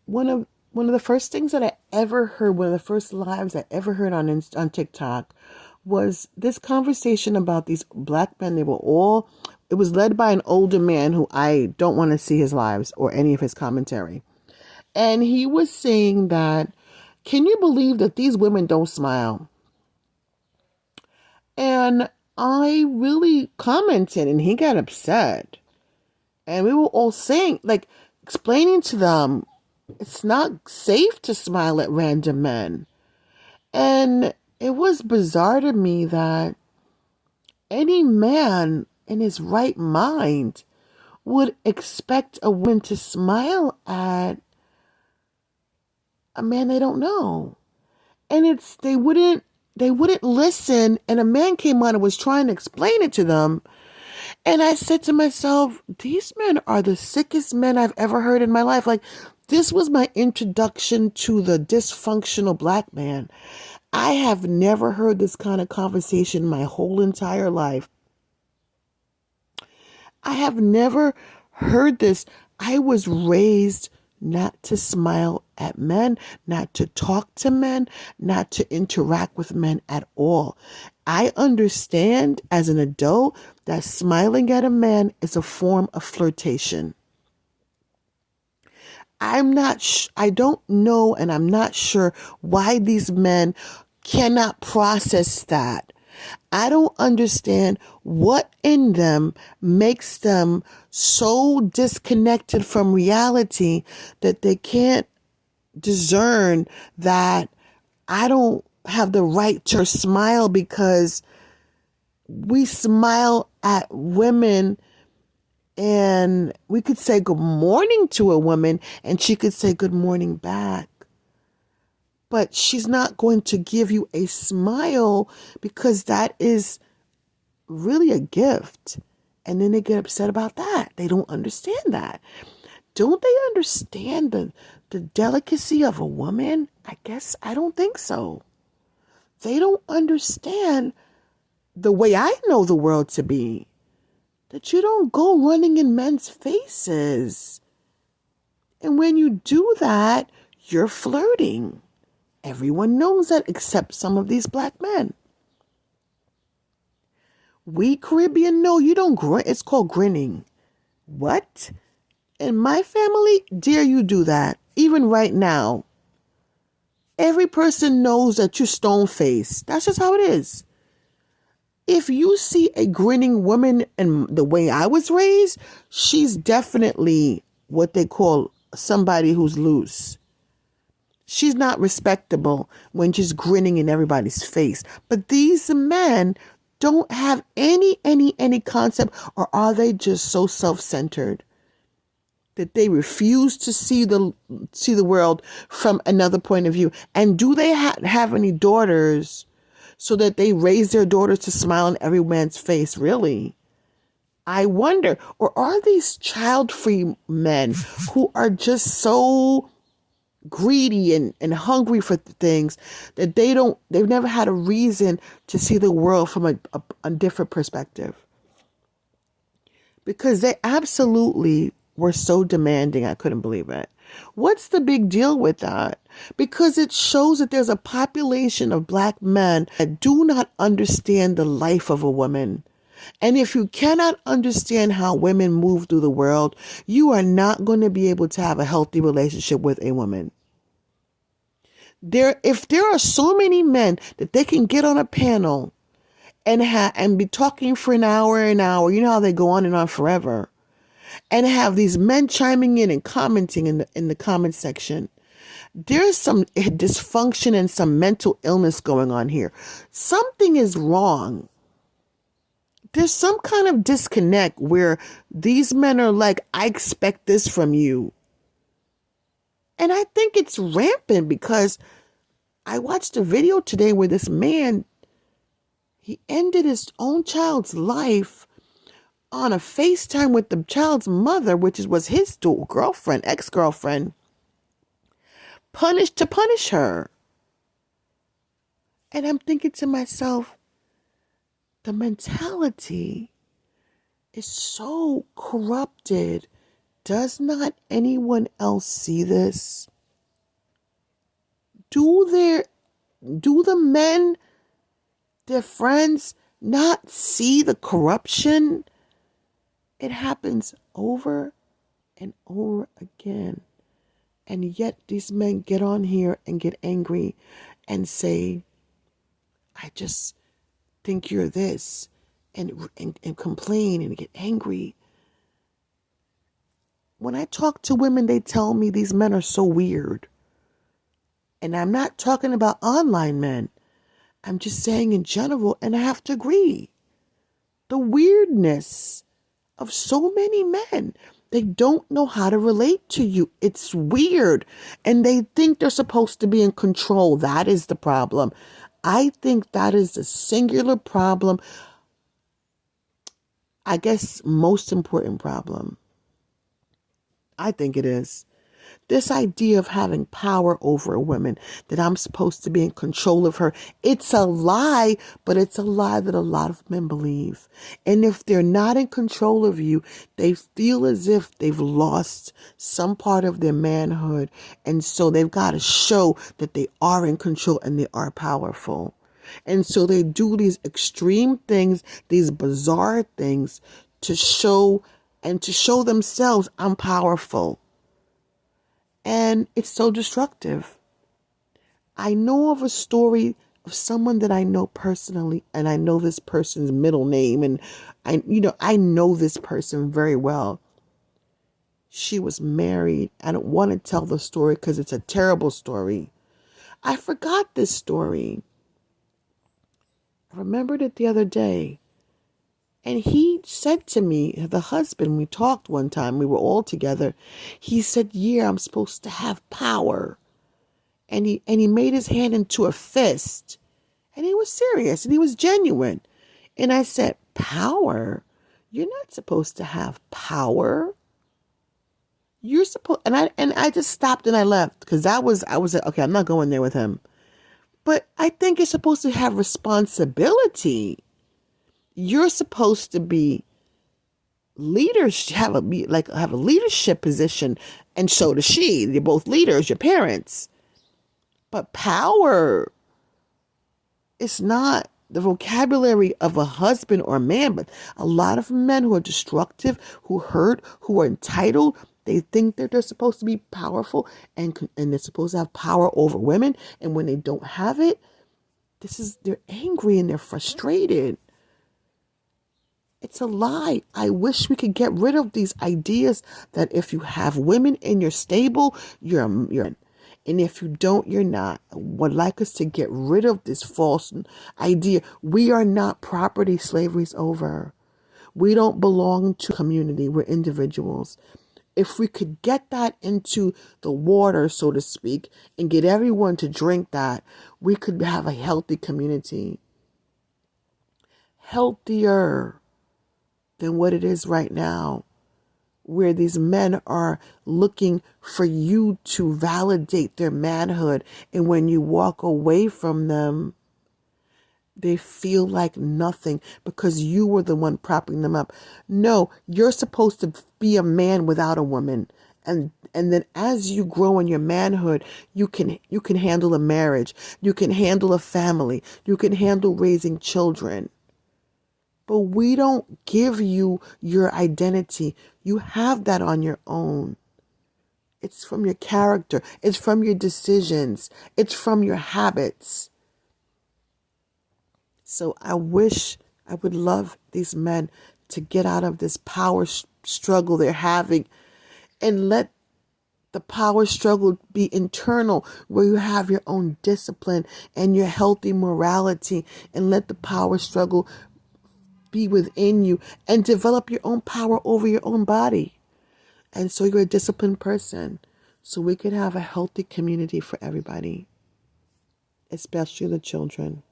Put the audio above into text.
one of the first things that I ever heard, one of the first lives I ever heard on TikTok, was this conversation about these black men. It was led by an older man who I don't want to see his lives or any of his commentary. And he was saying that, can you believe that these women don't smile? And I really commented and he got upset. And we were all saying, like, explaining to them, it's not safe to smile at random men. And it was bizarre to me that any man in his right mind would expect a woman to smile at a man they don't know. And they wouldn't listen, and a man came on and was trying to explain it to them. And I said to myself, these men are the sickest men I've ever heard in my life. Like, this was my introduction to the dysfunctional black man. I have never heard this kind of conversation my whole entire life. I have never heard this. I was raised not to smile at men, not to talk to men, not to interact with men at all. I understand as an adult that smiling at a man is a form of flirtation. I don't know, and I'm not sure why these men cannot process that. I don't understand what in them makes them so disconnected from reality that they can't discern that I don't have the right to smile, because we smile at women and we could say good morning to a woman and she could say good morning back. But she's not going to give you a smile because that is really a gift. And then they get upset about that. They don't understand that. Don't they understand the delicacy of a woman? I guess I don't think so. They don't understand the way I know the world to be. That you don't go running in men's faces. And when you do that, you're flirting. Everyone knows that except some of these black men. We Caribbean know you don't grin. It's called grinning. What? In my family, dare you do that? Even right now. Every person knows that you're stone faced. That's just how it is. If you see a grinning woman, and the way I was raised, she's definitely what they call somebody who's loose. She's not respectable when she's grinning in everybody's face. But these men don't have any concept, or are they just so self-centered that they refuse to see the world from another point of view? And do they have any daughters so that they raise their daughters to smile in every man's face? Really? I wonder. Or are these child-free men who are just so greedy and hungry for things that they've never had a reason to see the world from a different perspective? Because they absolutely were so demanding. I couldn't believe it. What's the big deal with that? Because it shows that there's a population of black men that do not understand the life of a woman. And if you cannot understand how women move through the world, you are not going to be able to have a healthy relationship with a woman. If there are so many men that they can get on a panel and be talking for an hour, you know how they go on and on forever, and have these men chiming in and commenting in the comment section, there's some dysfunction and some mental illness going on here. Something is wrong. There's some kind of disconnect where these men are like, I expect this from you. And I think it's rampant, because I watched a video today where this man, he ended his own child's life on a FaceTime with the child's mother, which was his ex-girlfriend, to punish her. And I'm thinking to myself, the mentality is so corrupted. Does not anyone else see this? Do their do the men, their friends, not see the corruption? It happens over and over again. And yet these men get on here and get angry and say, I just think you're this, and complain and get angry. When I talk to women, they tell me these men are so weird. And I'm not talking about online men. I'm just saying in general, and I have to agree. The weirdness of so many men. They don't know how to relate to you. It's weird. And they think they're supposed to be in control. That is the problem. I think that is the singular problem. I guess most important problem. I think it is. This idea of having power over a woman, that I'm supposed to be in control of her, it's a lie, but it's a lie that a lot of men believe. And if they're not in control of you, they feel as if they've lost some part of their manhood. And so they've got to show that they are in control and they are powerful. And so they do these extreme things, these bizarre things to show themselves, I'm powerful. And it's so destructive. I know of a story of someone that I know personally, and I know this person's middle name, and I know this person very well. She was married. I don't want to tell the story because it's a terrible story. I forgot this story. I remembered it the other day. And he said to me, the husband, we talked one time, we were all together. He said, yeah, I'm supposed to have power. And he made his hand into a fist. And he was serious and he was genuine. And I said, power? You're not supposed to have power. You're supposed, and I just stopped and I left because I was like, okay, I'm not going there with him. But I think you're supposed to have responsibility. You're supposed to be leaders, have a leadership position, and so does she. You're both leaders, your parents. But power is not the vocabulary of a husband or a man, but a lot of men who are destructive, who hurt, who are entitled, they think that they're supposed to be powerful and they're supposed to have power over women. And when they don't have it, they're angry and they're frustrated. It's a lie. I wish we could get rid of these ideas that if you have women in your stable, you're and if you don't, you're not. I would like us to get rid of this false idea. We are not property. Slavery's over. We don't belong to community. We're individuals. If we could get that into the water, so to speak, and get everyone to drink that, we could have a healthy community. Healthier than what it is right now, where these men are looking for you to validate their manhood. And when you walk away from them, they feel like nothing because you were the one propping them up. No, you're supposed to be a man without a woman. And then as you grow in your manhood, you can handle a marriage. You can handle a family. You can handle raising children. But we don't give you your identity. You have that on your own. It's from your character. It's from your decisions. It's from your habits. So I would love these men to get out of this power struggle they're having and let the power struggle be internal, where you have your own discipline and your healthy morality, and let the power struggle be within you and develop your own power over your own body. And so you're a disciplined person. So we could have a healthy community for everybody, especially the children.